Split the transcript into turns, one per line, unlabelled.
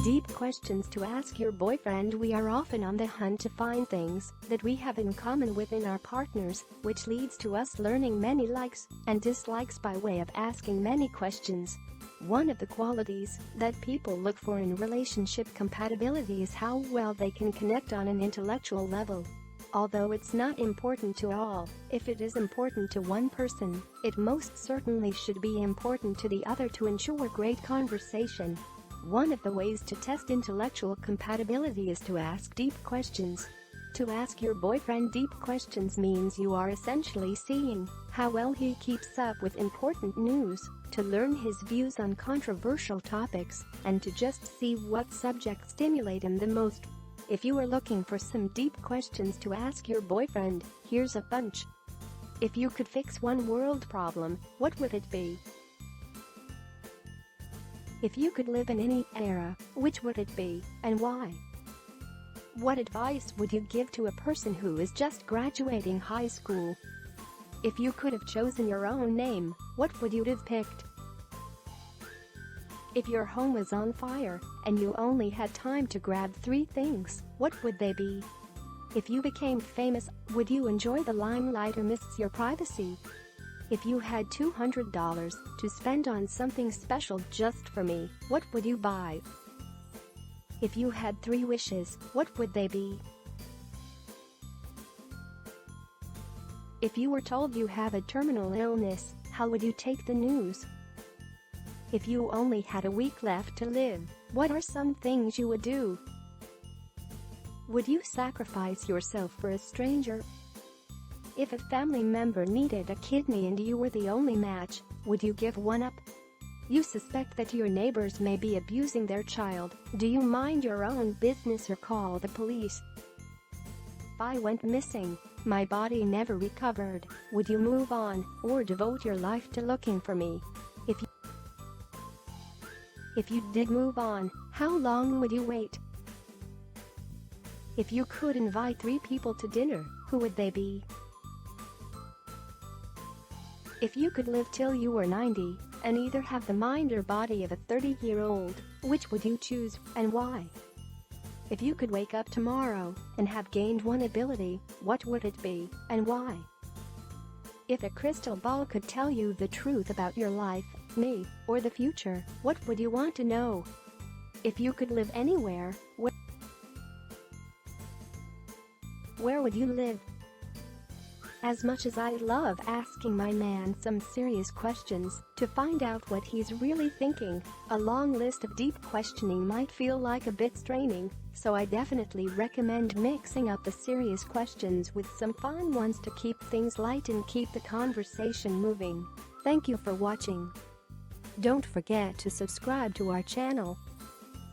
Deep questions to ask your boyfriend. We are often on the hunt to find things that we have in common within our partners, which leads to us learning many likes and dislikes by way of asking many questions. One of the qualities that people look for in relationship compatibility is how well they can connect on an intellectual level. Although it's not important to all, if it is important to one person, it most certainly should be important to the other to ensure great conversation. One of the ways to test intellectual compatibility is to ask deep questions. To ask your boyfriend deep questions means you are essentially seeing how well he keeps up with important news, to learn his views on controversial topics, and to just see what subjects stimulate him the most. If you are looking for some deep questions to ask your boyfriend, here's a bunch. If you could fix one world problem, what would it be? If you could live in any era, which would it be, and why? What advice would you give to a person who is just graduating high school? If you could have chosen your own name, what would you have picked? If your home was on fire, and you only had time to grab 3 things, what would they be? If you became famous, would you enjoy the limelight or miss your privacy? If you had $200 to spend on something special just for me, what would you buy? If you had 3 wishes, what would they be? If you were told you have a terminal illness, how would you take the news? If you only had a week left to live, what are some things you would do? Would you sacrifice yourself for a stranger? If a family member needed a kidney and you were the only match, would you give one up? You suspect that your neighbors may be abusing their child. Do you mind your own business or call the police? If I went missing, my body never recovered, would you move on or devote your life to looking for me? If you did move on, how long would you wait? If you could invite 3 people to dinner, who would they be? If you could live till you were 90 and either have the mind or body of a 30-year-old, which would you choose and why? If you could wake up tomorrow and have gained one ability, what would it be and why? If a crystal ball could tell you the truth about your life, me, or the future, what would you want to know? If you could live anywhere, where would you live? As much as I love asking my man some serious questions to find out what he's really thinking, a long list of deep questioning might feel like a bit straining, so I definitely recommend mixing up the serious questions with some fun ones to keep things light and keep the conversation moving. Thank you for watching. Don't forget to subscribe to our channel.